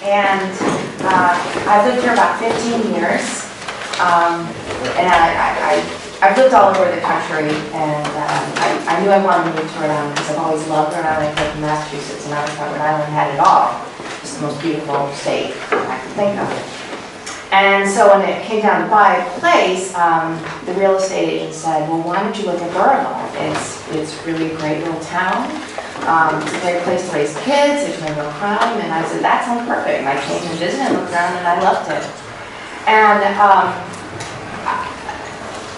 and I've lived here about 15 years, and I've lived all over the country, and I knew I wanted to move to Rhode Island because I've always loved Rhode Island. I grew up in Massachusetts, and I always thought Rhode Island had it all. It's the most beautiful state I could think of. And so when it came down to buy a place, the real estate agent said, well, why don't you look at Burrillville? It's really a great little town. It's a great place to raise kids. There's no crime. And I said, that sounds perfect. And I came and visited and looked around, and I loved it. And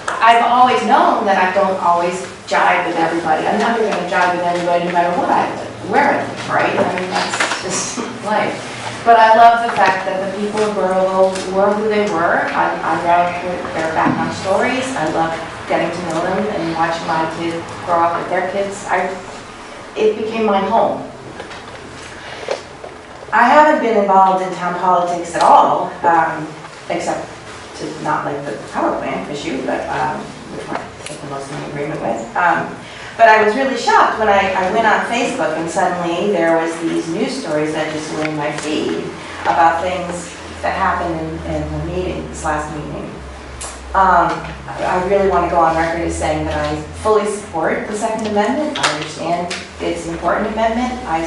I've always known that I don't always jive with everybody. I'm never going to jive with everybody no matter what I live, where I live, right? I mean, that's just life. But I love the fact that the people of Burrillville were who they were. I love their background stories. I love getting to know them and watching my kids grow up with their kids. It became my home. I haven't been involved in town politics at all, except to not like the power plant issue, but which I think we're mostly in agreement with. But I was really shocked when I went on Facebook and suddenly there was these news stories that just were in my feed about things that happened in the meeting, this last meeting. I really want to go on record as saying that I fully support the Second Amendment. I understand it's an important amendment. I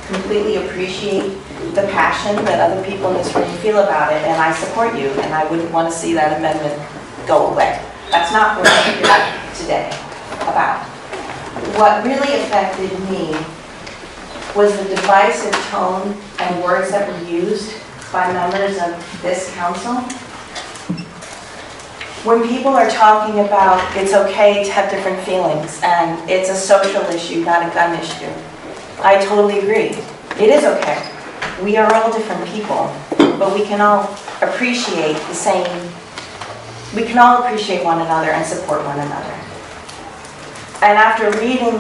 completely appreciate the passion that other people in this room feel about it, and I support you, and I wouldn't want to see that amendment go away. That's not what I'm here today about. What really affected me was the divisive tone and words that were used by members of this council. When people are talking about it's okay to have different feelings and it's a social issue, not a gun issue, I totally agree. It is okay. We are all different people, but we can all appreciate the same, we can all appreciate one another and support one another. And after reading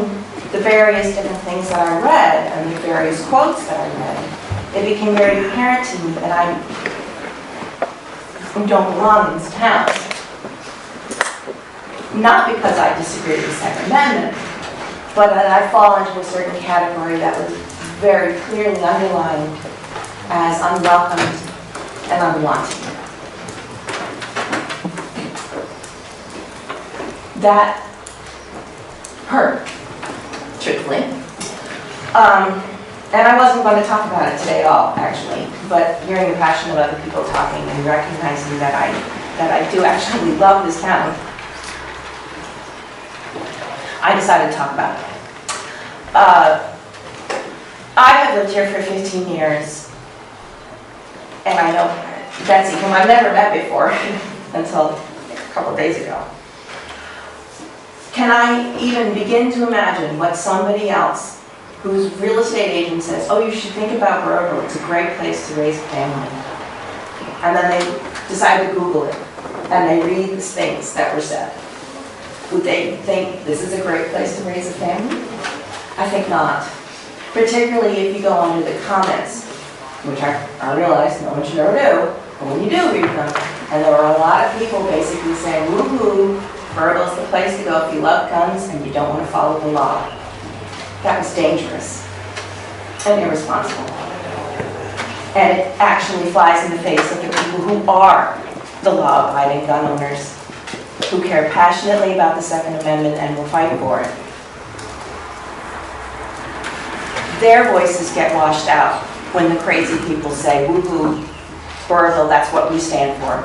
the various different things that I read and the various quotes that I read, it became very apparent to me that I don't belong in this town. Not because I disagree with the Second Amendment, but that I fall into a certain category that was very clearly underlined as unwelcomed and unwanted. That hurt, truthfully. And I wasn't going to talk about it today at all, actually, but hearing the passion of other people talking and recognizing that I do actually love this town, I decided to talk about it. I have lived here for 15 years, and I know Betsy, whom I've never met before until a couple of days ago. Can I even begin to imagine what somebody else whose real estate agent says, oh, you should think about Burrillville, it's a great place to raise a family. And then they decide to Google it, and they read the things that were said. Would they think this is a great place to raise a family? I think not. Particularly if you go under the comments, which I realize no one should ever do, but when you do read them, and there were a lot of people basically saying, woohoo, Burrillville's the place to go if you love guns and you don't want to follow the law. That was dangerous and irresponsible. And it actually flies in the face of the people who are the law-abiding gun owners, who care passionately about the Second Amendment and will fight for it. Their voices get washed out when the crazy people say, woohoo, Burrillville, that's what we stand for.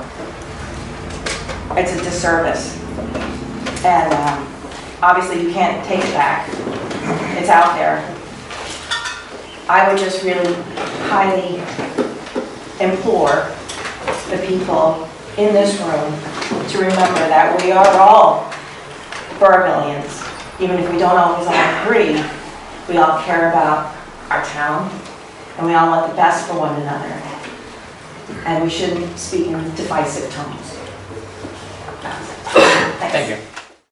It's a disservice. And obviously you can't take it back. It's out there. I would just really highly implore the people in this room to remember that we are all Burrillians. Even if we don't always all agree, we all care about our town, and we all want the best for one another. And we shouldn't speak in divisive tones. Thanks. Thank you.